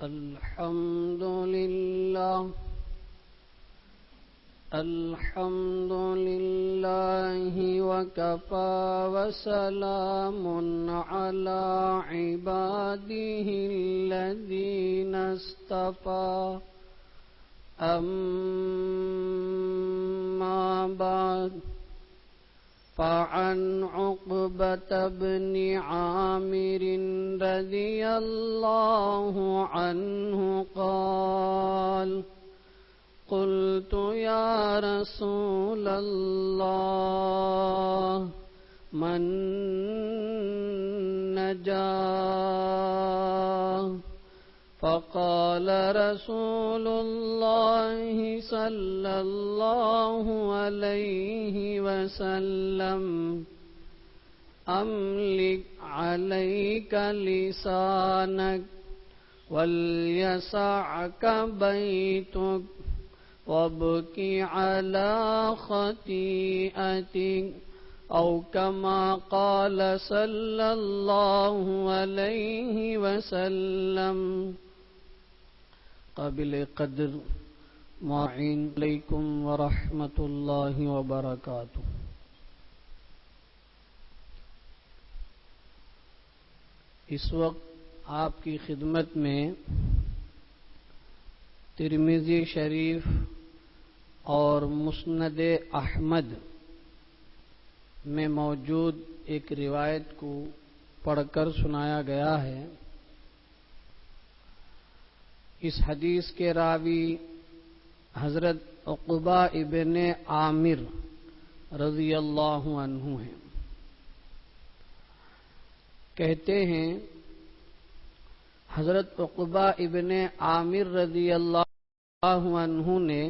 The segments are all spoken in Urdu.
الحمد لله وكفى وسلام على عباده الذين اصطفى أما بعد فعن عقبة بن عامر رضي الله عنه قال قلت يا رسول الله من نجا؟ فقال رسول الله صلى الله عليه وسلم أملك عليك لسانك وليسعك بيتك وابكي على خطيئتك أو كما قال صلى الله عليه وسلم. قابل قدر معین علیکم ورحمۃ اللہ وبرکاتہ. اس وقت آپ کی خدمت میں ترمذی شریف اور مسند احمد میں موجود ایک روایت کو پڑھ کر سنایا گیا ہے. اس حدیث کے راوی حضرت عقبہ ابن عامر رضی اللہ عنہ ہیں. کہتے ہیں حضرت عقبہ ابن عامر رضی اللہ عنہ نے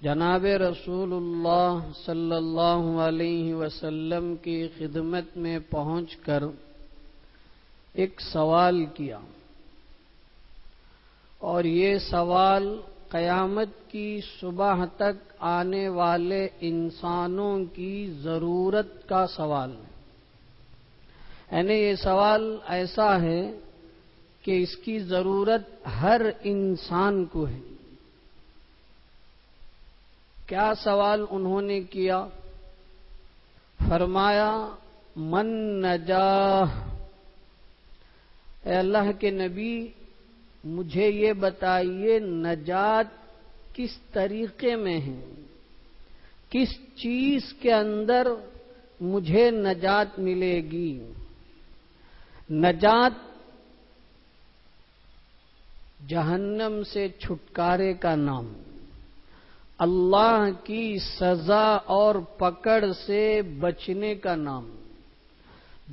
جناب رسول اللہ صلی اللہ علیہ وسلم کی خدمت میں پہنچ کر ایک سوال کیا، اور یہ سوال قیامت کی صبح تک آنے والے انسانوں کی ضرورت کا سوال ہے. یعنی یہ سوال ایسا ہے کہ اس کی ضرورت ہر انسان کو ہے. کیا سوال انہوں نے کیا؟ فرمایا من نجا، اے اللہ کے نبی مجھے یہ بتائیے نجات کس طریقے میں ہے، کس چیز کے اندر مجھے نجات ملے گی. نجات جہنم سے چھٹکارے کا نام، اللہ کی سزا اور پکڑ سے بچنے کا نام،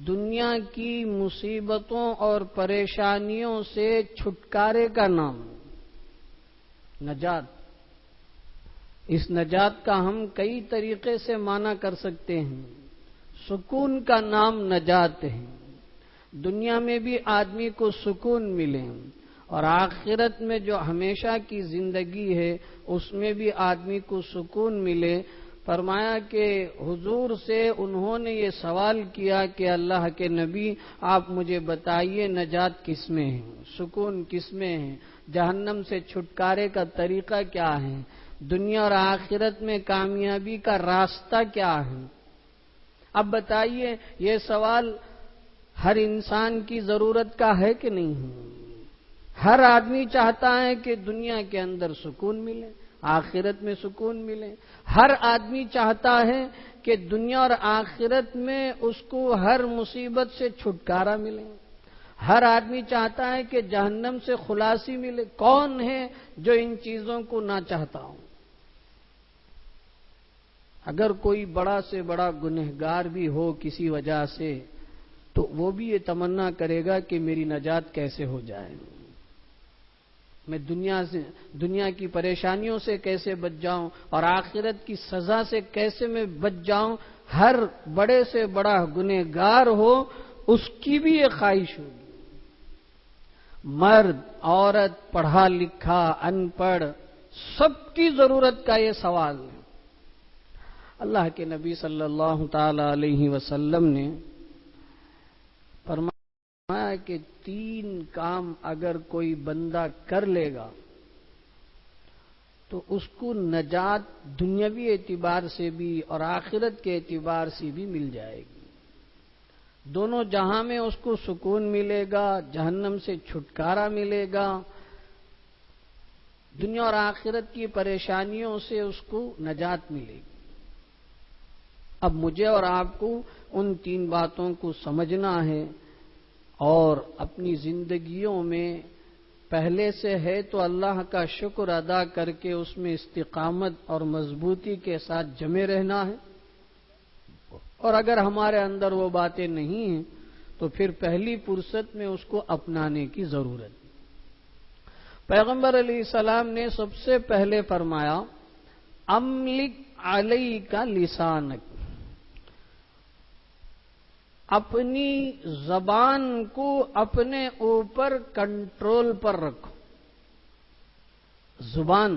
دنیا کی مصیبتوں اور پریشانیوں سے چھٹکارے کا نام نجات. اس نجات کا ہم کئی طریقے سے معنی کر سکتے ہیں. سکون کا نام نجات ہے، دنیا میں بھی آدمی کو سکون ملے، اور آخرت میں جو ہمیشہ کی زندگی ہے اس میں بھی آدمی کو سکون ملے. فرمایا کہ حضور سے انہوں نے یہ سوال کیا کہ اللہ کے نبی آپ مجھے بتائیے نجات کس میں ہے، سکون کس میں ہے، جہنم سے چھٹکارے کا طریقہ کیا ہے، دنیا اور آخرت میں کامیابی کا راستہ کیا ہے. اب بتائیے یہ سوال ہر انسان کی ضرورت کا ہے کہ نہیں ہے؟ ہر آدمی چاہتا ہے کہ دنیا کے اندر سکون ملے، آخرت میں سکون ملے. ہر آدمی چاہتا ہے کہ دنیا اور آخرت میں اس کو ہر مصیبت سے چھٹکارا ملے. ہر آدمی چاہتا ہے کہ جہنم سے خلاصی ملے. کون ہے جو ان چیزوں کو نہ چاہتا ہو؟ اگر کوئی بڑا سے بڑا گنہگار بھی ہو کسی وجہ سے تو وہ بھی یہ تمنا کرے گا کہ میری نجات کیسے ہو جائے، میں دنیا کی پریشانیوں سے کیسے بچ جاؤں اور آخرت کی سزا سے کیسے میں بچ جاؤں. ہر بڑے سے بڑا گنہگار ہو اس کی بھی یہ خواہش ہوگی. مرد عورت پڑھا لکھا ان پڑھ سب کی ضرورت کا یہ سوال ہے. اللہ کے نبی صلی اللہ تعالی علیہ وسلم نے فرمایا فرمایا کہ 3 کام اگر کوئی بندہ کر لے گا تو اس کو نجات دنیاوی اعتبار سے بھی اور آخرت کے اعتبار سے بھی مل جائے گی. دونوں جہاں میں اس کو سکون ملے گا، جہنم سے چھٹکارا ملے گا، دنیا اور آخرت کی پریشانیوں سے اس کو نجات ملے گی. اب مجھے اور آپ کو ان 3 باتوں کو سمجھنا ہے اور اپنی زندگیوں میں پہلے سے ہے تو اللہ کا شکر ادا کر کے اس میں استقامت اور مضبوطی کے ساتھ جمے رہنا ہے، اور اگر ہمارے اندر وہ باتیں نہیں ہیں تو پھر پہلی فرصت میں اس کو اپنانے کی ضرورت ہے. پیغمبر علیہ السلام نے سب سے پہلے فرمایا املک علیک لسانک، اپنی زبان کو اپنے اوپر کنٹرول پر رکھو. زبان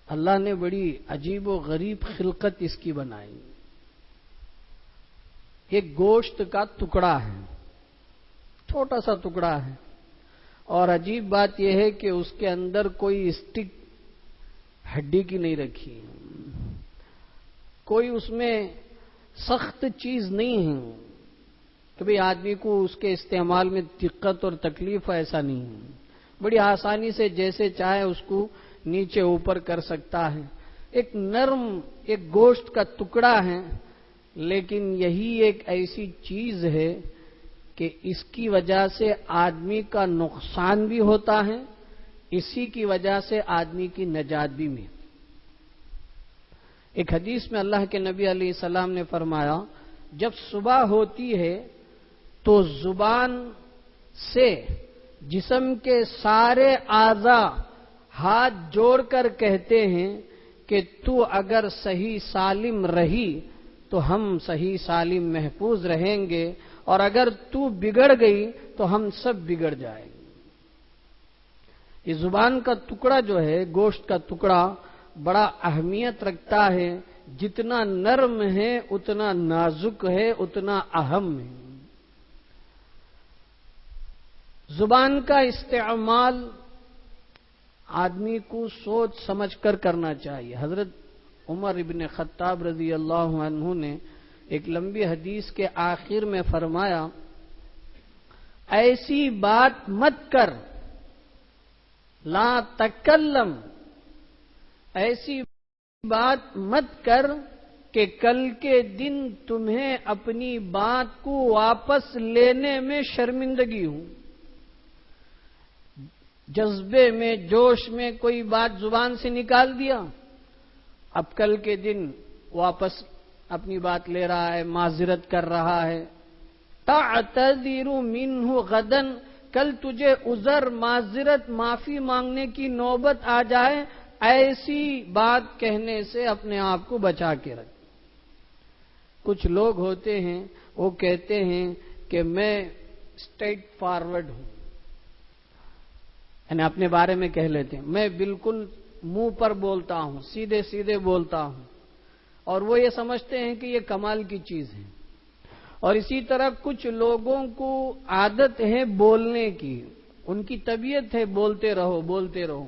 اللہ نے بڑی عجیب و غریب خلقت اس کی بنائی. ایک گوشت کا ٹکڑا ہے، چھوٹا سا ٹکڑا ہے، اور عجیب بات یہ ہے کہ اس کے اندر کوئی اسٹک ہڈی کی نہیں رکھی، کوئی اس میں سخت چیز نہیں ہے کہ بھئی آدمی کو اس کے استعمال میں دقت اور تکلیف، ایسا نہیں ہے. بڑی آسانی سے جیسے چاہے اس کو نیچے اوپر کر سکتا ہے. ایک نرم ایک گوشت کا ٹکڑا ہے، لیکن یہی ایک ایسی چیز ہے کہ اس کی وجہ سے آدمی کا نقصان بھی ہوتا ہے، اسی کی وجہ سے آدمی کی نجات بھی ملتی. ایک حدیث میں اللہ کے نبی علیہ السلام نے فرمایا جب صبح ہوتی ہے تو زبان سے جسم کے سارے اعضاء ہاتھ جوڑ کر کہتے ہیں کہ تو اگر صحیح سالم رہی تو ہم صحیح سالم محفوظ رہیں گے، اور اگر تو بگڑ گئی تو ہم سب بگڑ جائیں گے. یہ زبان کا ٹکڑا جو ہے، گوشت کا ٹکڑا، بڑا اہمیت رکھتا ہے. جتنا نرم ہے اتنا نازک ہے، اتنا اہم ہے. زبان کا استعمال آدمی کو سوچ سمجھ کر کرنا چاہیے. حضرت عمر ابن خطاب رضی اللہ عنہ نے ایک لمبی حدیث کے آخر میں فرمایا ایسی بات مت کر، لا تکلم، ایسی بات مت کر کہ کل کے دن تمہیں اپنی بات کو واپس لینے میں شرمندگی ہو. جذبے میں، جوش میں کوئی بات زبان سے نکال دیا، اب کل کے دن واپس اپنی بات لے رہا ہے، معذرت کر رہا ہے. تعتذر منہ غدا، کل تجھے عذر، معذرت، معافی مانگنے کی نوبت آ جائے، ایسی بات کہنے سے اپنے آپ کو بچا کے رکھ. کچھ لوگ ہوتے ہیں وہ کہتے ہیں کہ میں اسٹریٹ فارورڈ ہوں، یعنی اپنے بارے میں کہہ لیتے ہیں میں بالکل منہ پر بولتا ہوں، سیدھے سیدھے بولتا ہوں، اور وہ یہ سمجھتے ہیں کہ یہ کمال کی چیز ہے. اور اسی طرح کچھ لوگوں کو عادت ہے بولنے کی، ان کی طبیعت ہے بولتے رہو بولتے رہو،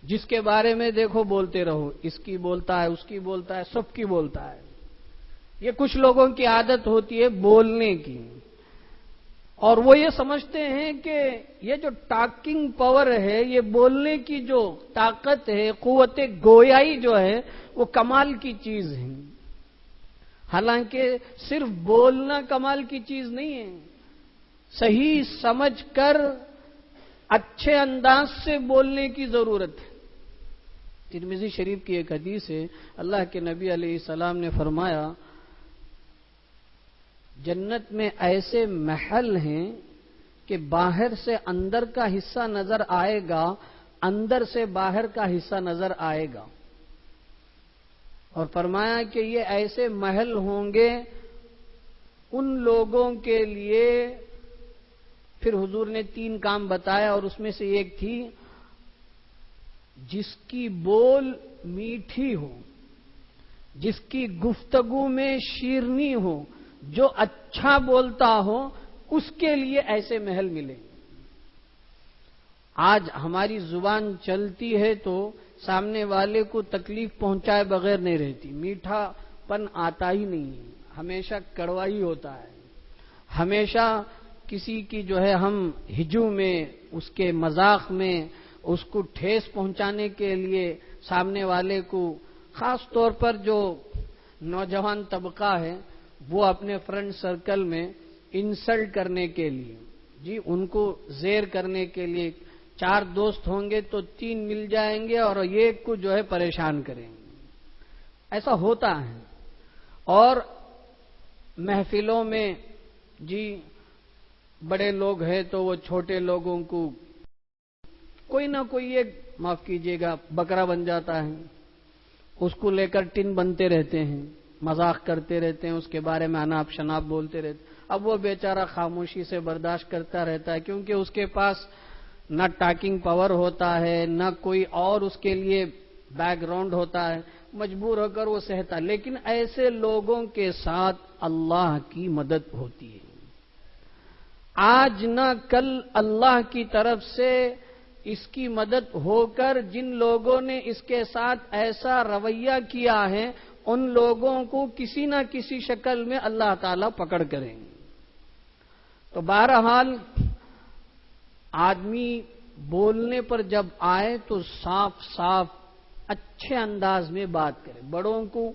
جس کے بارے میں دیکھو بولتے رہو، اس کی بولتا ہے، اس کی بولتا ہے، سب کی بولتا ہے. یہ کچھ لوگوں کی عادت ہوتی ہے بولنے کی، اور وہ یہ سمجھتے ہیں کہ یہ جو ٹاکنگ پاور ہے، یہ بولنے کی جو طاقت ہے، قوت گویائی جو ہے، وہ کمال کی چیز ہے. حالانکہ صرف بولنا کمال کی چیز نہیں ہے، صحیح سمجھ کر اچھے انداز سے بولنے کی ضرورت ہے. ترمذی شریف کی ایک حدیث ہے، اللہ کے نبی علیہ السلام نے فرمایا جنت میں ایسے محل ہیں کہ باہر سے اندر کا حصہ نظر آئے گا، اندر سے باہر کا حصہ نظر آئے گا. اور فرمایا کہ یہ ایسے محل ہوں گے ان لوگوں کے لیے. پھر حضور نے 3 کام بتایا، اور اس میں سے ایک تھی جس کی بول میٹھی ہو، جس کی گفتگو میں شیرنی ہو، جو اچھا بولتا ہو اس کے لیے ایسے محل ملیں۔ آج ہماری زبان چلتی ہے تو سامنے والے کو تکلیف پہنچائے بغیر نہیں رہتی، میٹھا پن آتا ہی نہیں ہے، ہمیشہ کڑوا ہی ہوتا ہے، ہمیشہ کسی کی جو ہے ہم ہجو میں، اس کے مذاق میں، اس کو ٹھیس پہنچانے کے لیے سامنے والے کو، خاص طور پر جو نوجوان طبقہ ہے وہ اپنے فرینڈ سرکل میں انسلٹ کرنے کے لیے، جی ان کو زیر کرنے کے لیے 4 دوست ہوں گے تو 3 مل جائیں گے اور ایک کو جو ہے پریشان کریں گے، ایسا ہوتا ہے۔ اور محفلوں میں جی بڑے لوگ ہیں تو وہ چھوٹے لوگوں کو کوئی نہ کوئی ایک، معاف کیجیے گا، بکرا بن جاتا ہے، اس کو لے کر ٹن بنتے رہتے ہیں، مذاق کرتے رہتے ہیں، اس کے بارے میں اناپ شناپ بولتے رہتے ہیں۔ اب وہ بیچارہ خاموشی سے برداشت کرتا رہتا ہے، کیونکہ اس کے پاس نہ ٹاکنگ پاور ہوتا ہے، نہ کوئی اور اس کے لیے بیک گراؤنڈ ہوتا ہے، مجبور ہو کر وہ سہتا۔ لیکن ایسے لوگوں کے ساتھ اللہ کی مدد ہوتی ہے۔ آج نہ کل اللہ کی طرف سے اس کی مدد ہو کر جن لوگوں نے اس کے ساتھ ایسا رویہ کیا ہے ان لوگوں کو کسی نہ کسی شکل میں اللہ تعالیٰ پکڑ کریں گے۔ تو بہرحال آدمی بولنے پر جب آئے تو صاف صاف اچھے انداز میں بات کرے۔ بڑوں کو،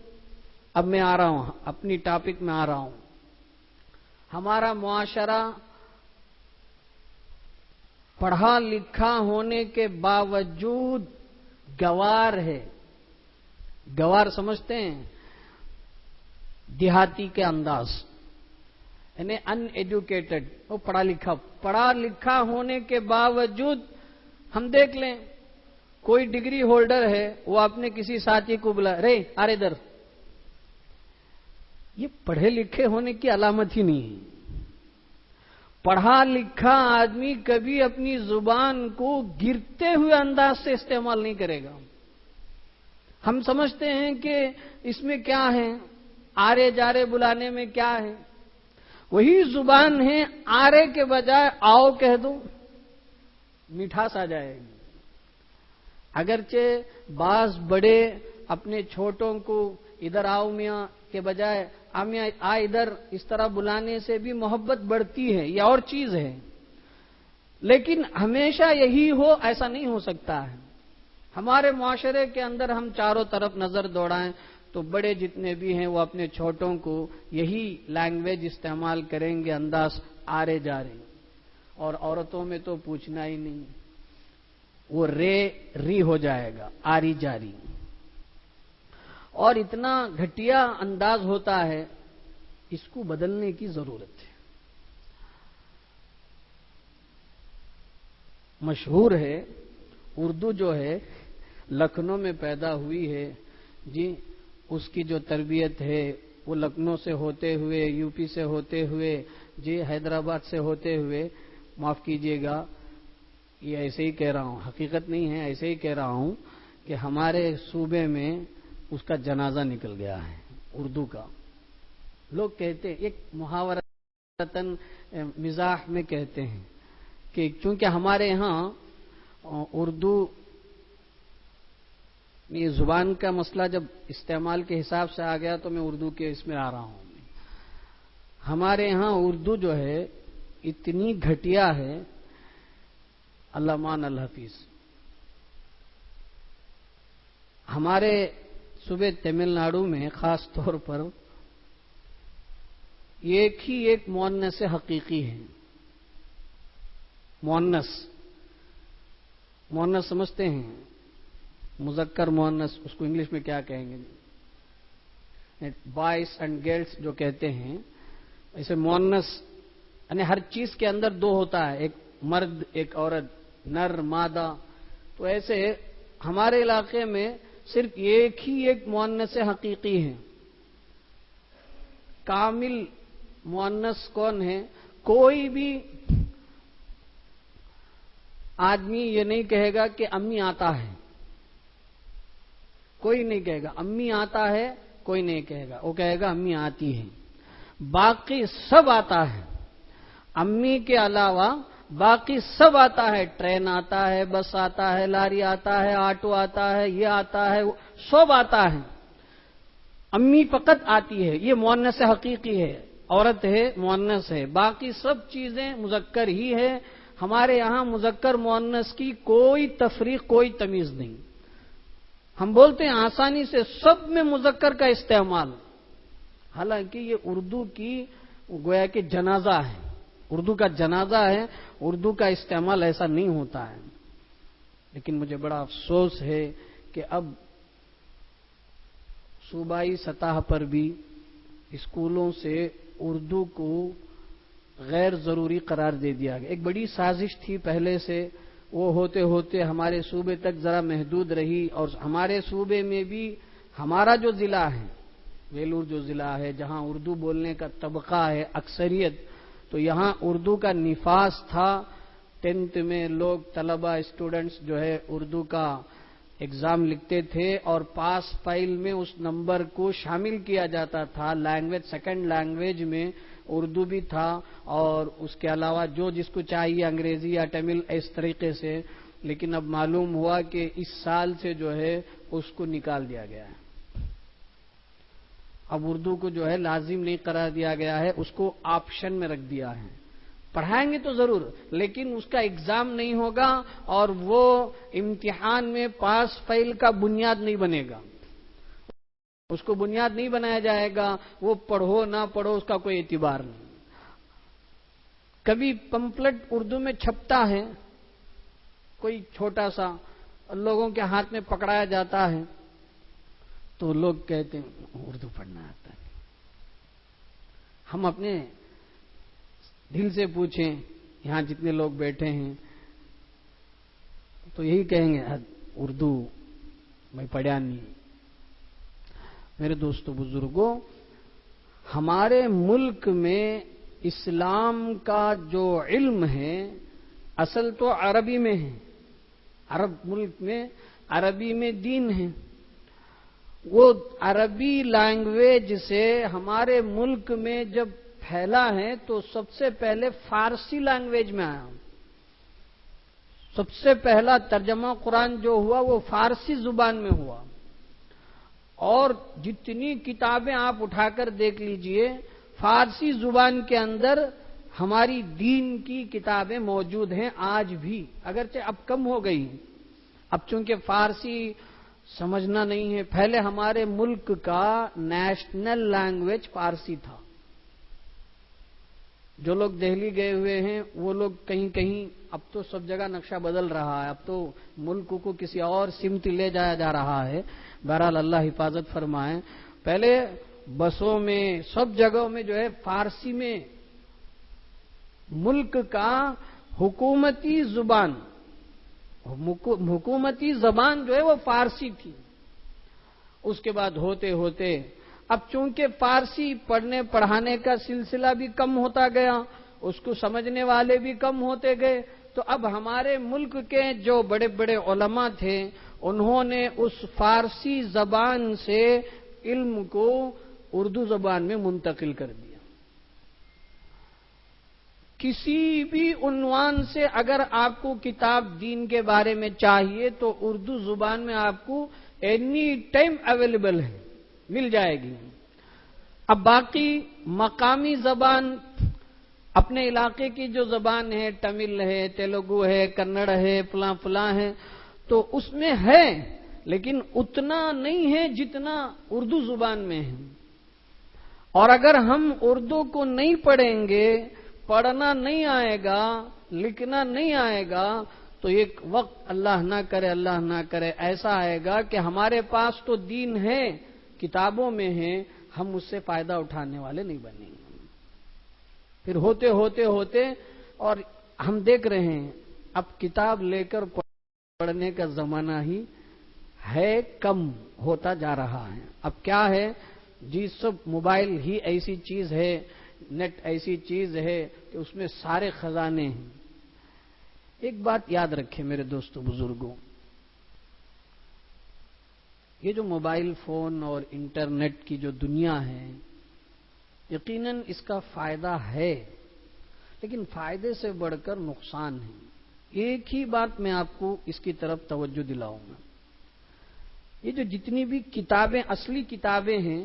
اب میں آ رہا ہوں اپنی ٹاپک میں آ رہا ہوں، ہمارا معاشرہ پڑھا لکھا ہونے کے باوجود گوار ہے۔ گوار سمجھتے ہیں؟ دیہاتی کے انداز، یعنی ان ایجوکیٹڈ، وہ پڑھا لکھا ہونے کے باوجود ہم دیکھ لیں کوئی ڈگری ہولڈر ہے، وہ اپنے کسی ساتھی کو بلا رے ارے ادھر، یہ پڑھے لکھے ہونے کی علامت ہی نہیں ہے۔ پڑھا لکھا آدمی کبھی اپنی زبان کو گرتے ہوئے انداز سے استعمال نہیں کرے گا۔ ہم سمجھتے ہیں کہ اس میں کیا ہے، آرے جارے بلانے میں کیا ہے؟ وہی زبان ہے، آرے کے بجائے آؤ کہہ دو، مٹھاس آ جائے گی۔ اگرچہ بعض بڑے اپنے چھوٹوں کو ادھر آؤ میاں کے بجائے آمیاں آ ادھر، اس طرح بلانے سے بھی محبت بڑھتی ہے، یہ اور چیز ہے۔ لیکن ہمیشہ یہی ہو ایسا نہیں ہو سکتا ہے۔ ہمارے معاشرے کے اندر ہم چاروں طرف نظر دوڑائیں تو بڑے جتنے بھی ہیں وہ اپنے چھوٹوں کو یہی لینگویج استعمال کریں گے، انداز آرے جا رہے، اور عورتوں میں تو پوچھنا ہی نہیں، وہ ری ہو جائے گا، آری جاری، اور اتنا گھٹیا انداز ہوتا ہے، اس کو بدلنے کی ضرورت ہے۔ مشہور ہے اردو جو ہے لکھنؤ میں پیدا ہوئی ہے، جی اس کی جو تربیت ہے وہ لکھنؤ سے ہوتے ہوئے، یو پی سے ہوتے ہوئے، جی حیدرآباد سے ہوتے ہوئے، معاف کیجیے گا یہ ایسے ہی کہہ رہا ہوں، حقیقت نہیں ہے، ایسے ہی کہہ رہا ہوں کہ ہمارے صوبے میں اس کا جنازہ نکل گیا ہے اردو کا۔ لوگ کہتے ہیں، ایک محاورتاً مزاح میں کہتے ہیں کہ چونکہ ہمارے یہاں اردو، یہ زبان کا مسئلہ جب استعمال کے حساب سے آ گیا تو میں اردو کے اس میں آ رہا ہوں، ہمارے یہاں اردو جو ہے اتنی گھٹیا ہے، اللہ مان الحفیظ۔ ہمارے صوبے تمل ناڈو میں خاص طور پر ایک ہی ایک مؤنث حقیقی ہے۔ مؤنث سمجھتے ہیں؟ مذکر مؤنث، اس کو انگلش میں کیا کہیں گے؟ بوائز اینڈ گرلس جو کہتے ہیں، ایسے مؤنث یعنی ہر چیز کے اندر 2 ہوتا ہے، ایک مرد ایک عورت، نر مادہ۔ تو ایسے ہمارے علاقے میں صرف ایک ہی ایک مؤنث حقیقی ہے۔ کامل مؤنث کون ہے؟ کوئی بھی آدمی یہ نہیں کہے گا کہ امی آتا ہے، کوئی نہیں کہے گا۔ امی آتا ہے کوئی نہیں کہے گا، وہ کہے گا امی آتی ہے۔ باقی سب آتا ہے، امی کے علاوہ باقی سب آتا ہے، ٹرین آتا ہے، بس آتا ہے، لاری آتا ہے، آٹو آتا ہے، یہ آتا ہے، سب آتا ہے، امی فقط آتی ہے، یہ مؤنث حقیقی ہے، عورت ہے، مؤنث ہے، باقی سب چیزیں مذکر ہی ہے۔ ہمارے یہاں مذکر مؤنث کی کوئی تفریق، کوئی تمیز نہیں، ہم بولتے ہیں آسانی سے سب میں مذکر کا استعمال، حالانکہ یہ اردو کی گویا کہ جنازہ ہے، اردو کا جنازہ ہے، اردو کا استعمال ایسا نہیں ہوتا ہے۔ لیکن مجھے بڑا افسوس ہے کہ اب صوبائی سطح پر بھی اسکولوں سے اردو کو غیر ضروری قرار دے دیا گیا۔ ایک بڑی سازش تھی پہلے سے، وہ ہوتے ہوتے ہمارے صوبے تک ذرا محدود رہی، اور ہمارے صوبے میں بھی ہمارا جو ضلع ہے، ویلور جو ضلع ہے، جہاں اردو بولنے کا طبقہ ہے اکثریت، تو یہاں اردو کا نفاذ تھا۔ 10th میں لوگ طلبہ اسٹوڈنٹس جو ہے اردو کا ایگزام لکھتے تھے، اور پاس فائل میں اس نمبر کو شامل کیا جاتا تھا۔ لینگویج، سیکنڈ لینگویج میں اردو بھی تھا، اور اس کے علاوہ جو جس کو چاہیے انگریزی یا تمل، اس طریقے سے۔ لیکن اب معلوم ہوا کہ اس سال سے جو ہے اس کو نکال دیا گیا ہے، اب اردو کو جو ہے لازم نہیں قرار دیا گیا ہے، اس کو آپشن میں رکھ دیا ہے۔ پڑھائیں گے تو ضرور، لیکن اس کا ایگزام نہیں ہوگا، اور وہ امتحان میں پاس فیل کا بنیاد نہیں بنے گا، اس کو بنیاد نہیں بنایا جائے گا۔ وہ پڑھو نہ پڑھو اس کا کوئی اعتبار نہیں۔ کبھی پمفلٹ اردو میں چھپتا ہے کوئی چھوٹا سا، لوگوں کے ہاتھ میں پکڑایا جاتا ہے، تو لوگ کہتے ہیں اردو پڑھنا آتا ہے۔ ہم اپنے دل سے پوچھیں، یہاں جتنے لوگ بیٹھے ہیں تو یہی کہیں گے اردو میں پڑھا نہیں۔ میرے دوستو بزرگوں، ہمارے ملک میں اسلام کا جو علم ہے اصل تو عربی میں ہے، عرب ملک میں عربی میں دین ہے۔ وہ عربی لینگویج سے ہمارے ملک میں جب پھیلا ہے تو سب سے پہلے فارسی لینگویج میں آیا، سب سے پہلا ترجمہ قرآن جو ہوا وہ فارسی زبان میں ہوا، اور جتنی کتابیں آپ اٹھا کر دیکھ لیجئے فارسی زبان کے اندر ہماری دین کی کتابیں موجود ہیں آج بھی، اگرچہ اب کم ہو گئی، اب چونکہ فارسی سمجھنا نہیں ہے۔ پہلے ہمارے ملک کا نیشنل لینگویج فارسی تھا۔ جو لوگ دہلی گئے ہوئے ہیں وہ لوگ کہیں کہیں، اب تو سب جگہ نقشہ بدل رہا ہے، اب تو ملک کو کسی اور سمت لے جایا جا رہا ہے، بہرحال اللہ حفاظت فرمائے۔ پہلے بسوں میں سب جگہوں میں جو ہے فارسی میں ملک کا حکومتی زبان، حکومتی زبان جو ہے وہ فارسی تھی۔ اس کے بعد ہوتے ہوتے اب چونکہ فارسی پڑھنے پڑھانے کا سلسلہ بھی کم ہوتا گیا، اس کو سمجھنے والے بھی کم ہوتے گئے، تو اب ہمارے ملک کے جو بڑے بڑے علماء تھے انہوں نے اس فارسی زبان سے علم کو اردو زبان میں منتقل کر دیا۔ کسی بھی عنوان سے اگر آپ کو کتاب دین کے بارے میں چاہیے تو اردو زبان میں آپ کو اینی ٹائم اویلیبل ہے، مل جائے گی۔ اب باقی مقامی زبان، اپنے علاقے کی جو زبان ہے، تمل ہے، تیلگو ہے، کنڑ ہے، فلاں فلاں ہے، تو اس میں ہے لیکن اتنا نہیں ہے جتنا اردو زبان میں ہے۔ اور اگر ہم اردو کو نہیں پڑھیں گے، پڑھنا نہیں آئے گا، لکھنا نہیں آئے گا، تو ایک وقت اللہ نہ کرے ایسا آئے گا کہ ہمارے پاس تو دین ہے، کتابوں میں ہے، ہم اس سے فائدہ اٹھانے والے نہیں بنیں گے۔ پھر ہوتے اور ہم دیکھ رہے ہیں اب کتاب لے کر پڑھنے کا زمانہ ہی ہے، کم ہوتا جا رہا ہے۔ اب کیا ہے جی، سب موبائل ہی ایسی چیز ہے، نیٹ ایسی چیز ہے کہ اس میں سارے خزانے ہیں۔ ایک بات یاد رکھیں میرے دوستو بزرگوں، یہ جو موبائل فون اور انٹرنیٹ کی جو دنیا ہے، یقیناً اس کا فائدہ ہے، لیکن فائدے سے بڑھ کر نقصان ہے۔ ایک ہی بات میں آپ کو اس کی طرف توجہ دلاؤں گا۔ یہ جو جتنی بھی کتابیں، اصلی کتابیں ہیں،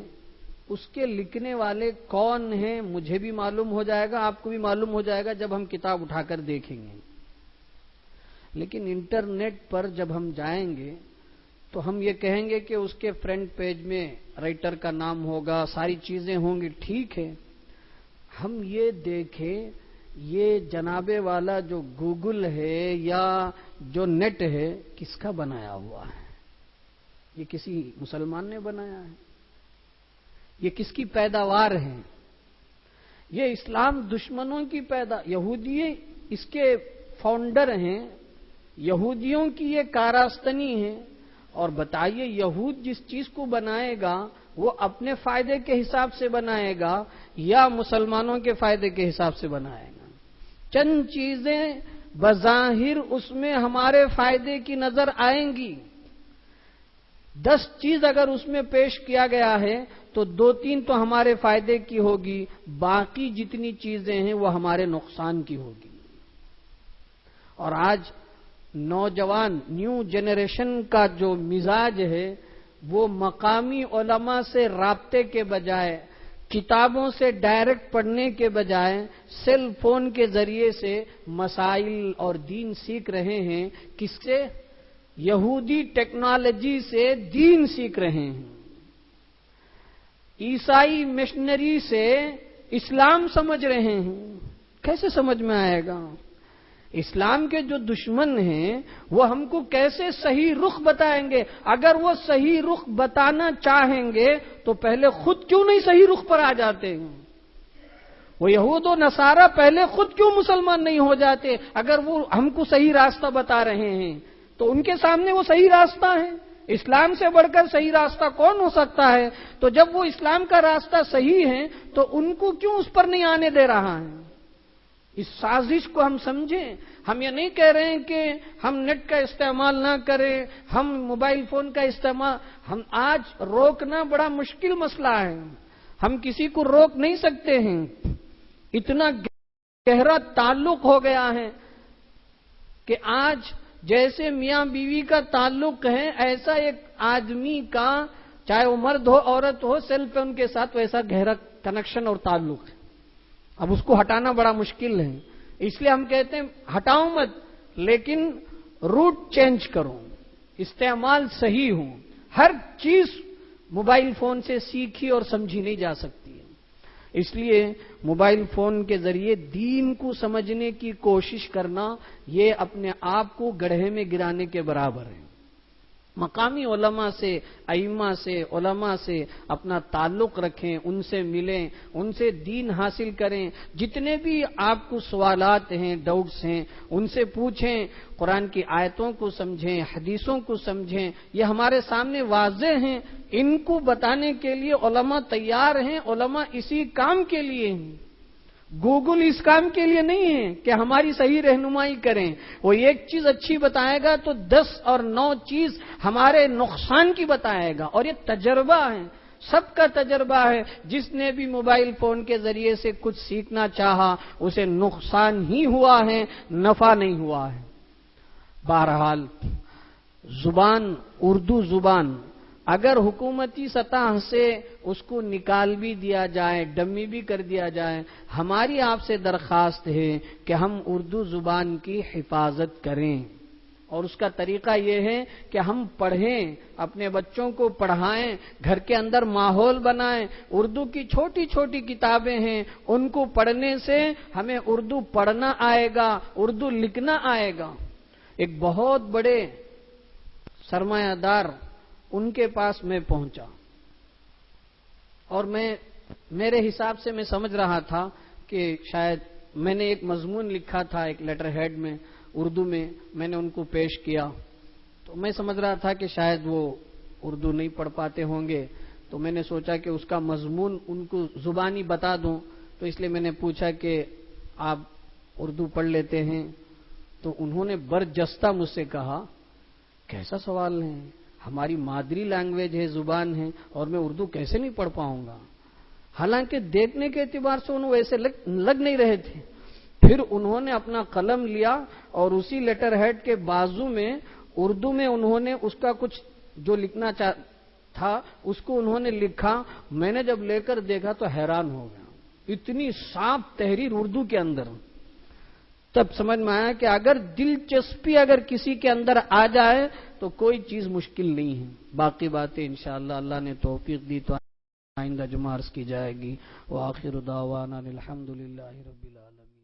اس کے لکھنے والے کون ہیں مجھے بھی معلوم ہو جائے گا، آپ کو بھی معلوم ہو جائے گا جب ہم کتاب اٹھا کر دیکھیں گے۔ لیکن انٹرنیٹ پر جب ہم جائیں گے تو ہم یہ کہیں گے کہ اس کے فرنٹ پیج میں رائٹر کا نام ہوگا، ساری چیزیں ہوں گی، ٹھیک ہے۔ ہم یہ دیکھیں یہ جناب والا جو گوگل ہے یا جو نیٹ ہے کس کا بنایا ہوا ہے؟ یہ کسی مسلمان نے بنایا ہے؟ یہ کس کی پیداوار ہے؟ یہ اسلام دشمنوں کی یہودی اس کے فاؤنڈر ہیں، یہودیوں کی یہ کاراستنی ہے۔ اور بتائیے یہود جس چیز کو بنائے گا وہ اپنے فائدے کے حساب سے بنائے گا یا مسلمانوں کے فائدے کے حساب سے بنائے گا؟ چند چیزیں بظاہر اس میں ہمارے فائدے کی نظر آئیں گی، 10 چیز اگر اس میں پیش کیا گیا ہے تو 2-3 تو ہمارے فائدے کی ہوگی، باقی جتنی چیزیں ہیں وہ ہمارے نقصان کی ہوگی۔ اور آج نوجوان نیو جنریشن کا جو مزاج ہے وہ مقامی علماء سے رابطے کے بجائے، کتابوں سے ڈائریکٹ پڑھنے کے بجائے سیل فون کے ذریعے سے مسائل اور دین سیکھ رہے ہیں۔ کس سے؟ یہودی ٹیکنالوجی سے دین سیکھ رہے ہیں، عیسائی مشنری سے اسلام سمجھ رہے ہیں۔ کیسے سمجھ میں آئے گا؟ اسلام کے جو دشمن ہیں وہ ہم کو کیسے صحیح رخ بتائیں گے؟ اگر وہ صحیح رخ بتانا چاہیں گے تو پہلے خود کیوں نہیں صحیح رخ پر آ جاتے ہیں؟ وہ یہود و نصارہ پہلے خود کیوں مسلمان نہیں ہو جاتے؟ اگر وہ ہم کو صحیح راستہ بتا رہے ہیں تو ان کے سامنے وہ صحیح راستہ ہے۔ اسلام سے بڑھ کر صحیح راستہ کون ہو سکتا ہے؟ تو جب وہ اسلام کا راستہ صحیح ہے تو ان کو کیوں اس پر نہیں آنے دے رہا ہے؟ اس سازش کو ہم سمجھیں۔ ہم یہ نہیں کہہ رہے ہیں کہ ہم نیٹ کا استعمال نہ کریں، ہم موبائل فون کا استعمال، ہم آج روکنا بڑا مشکل مسئلہ ہے، ہم کسی کو روک نہیں سکتے ہیں۔ اتنا گہرا تعلق ہو گیا ہے کہ آج جیسے میاں بیوی کا تعلق ہے ایسا ایک آدمی کا، چاہے وہ مرد ہو عورت ہو، سیل فون کے ساتھ ویسا گہرا کنیکشن اور تعلق ہے۔ اب اس کو ہٹانا بڑا مشکل ہے، اس لیے ہم کہتے ہیں ہٹاؤ مت، لیکن روٹ چینج کرو، استعمال صحیح ہو۔ ہر چیز موبائل فون سے سیکھی اور سمجھی نہیں جا سکتی ہے، اس لیے موبائل فون کے ذریعے دین کو سمجھنے کی کوشش کرنا یہ اپنے آپ کو گڑھے میں گرانے کے برابر ہے۔ مقامی علماء سے، ائمہ سے، علماء سے اپنا تعلق رکھیں، ان سے ملیں، ان سے دین حاصل کریں۔ جتنے بھی آپ کو سوالات ہیں، ڈاؤٹس ہیں، ان سے پوچھیں، قرآن کی آیتوں کو سمجھیں، حدیثوں کو سمجھیں، یہ ہمارے سامنے واضح ہیں، ان کو بتانے کے لیے علماء تیار ہیں، علماء اسی کام کے لیے ہیں۔ گوگل اس کام کے لیے نہیں ہے کہ ہماری صحیح رہنمائی کریں، وہ ایک چیز اچھی بتائے گا تو 10 اور 9 چیز ہمارے نقصان کی بتائے گا، اور یہ تجربہ ہے، سب کا تجربہ ہے۔ جس نے بھی موبائل فون کے ذریعے سے کچھ سیکھنا چاہا اسے نقصان ہی ہوا ہے، نفع نہیں ہوا ہے۔ بہرحال زبان، اردو زبان اگر حکومتی سطح سے اس کو نکال بھی دیا جائے، ڈمی بھی کر دیا جائے، ہماری آپ سے درخواست ہے کہ ہم اردو زبان کی حفاظت کریں، اور اس کا طریقہ یہ ہے کہ ہم پڑھیں، اپنے بچوں کو پڑھائیں، گھر کے اندر ماحول بنائیں۔ اردو کی چھوٹی چھوٹی کتابیں ہیں، ان کو پڑھنے سے ہمیں اردو پڑھنا آئے گا، اردو لکھنا آئے گا۔ ایک بہت بڑے سرمایہ دار ان کے پاس میں پہنچا، اور میرے حساب سے میں سمجھ رہا تھا کہ شاید میں نے ایک مضمون لکھا تھا ایک لیٹر ہیڈ میں اردو میں نے ان کو پیش کیا، تو میں سمجھ رہا تھا کہ شاید وہ اردو نہیں پڑھ پاتے ہوں گے، تو میں نے سوچا کہ اس کا مضمون ان کو زبانی بتا دوں، تو اس لیے میں نے پوچھا کہ آپ اردو پڑھ لیتے ہیں؟ تو انہوں نے برجستہ مجھ سے کہا کیسا سوال ہے، ہماری مادری لینگویج ہے، زبان ہے، اور میں اردو کیسے نہیں پڑھ پاؤں گا؟ حالانکہ دیکھنے کے اعتبار سے انہوں ویسے لگ نہیں رہے تھے. پھر انہوں نے اپنا قلم لیا اور اسی لیٹر ہیڈ کے بازو میں اردو میں انہوں نے اس کا کچھ جو لکھنا تھا اس کو انہوں نے لکھا. میں نے جب لے کر دیکھا تو حیران ہو گیا, اتنی صاف تحریر اردو کے اندر. تب سمجھ میں آیا کہ اگر دلچسپی اگر کسی کے اندر آ جائے تو کوئی چیز مشکل نہیں ہے. باقی باتیں انشاءاللہ اللہ نے توفیق دی تو آئندہ جمعہ عرض کی جائے گی. وآخر دعوانا الحمدللہ رب العالمین.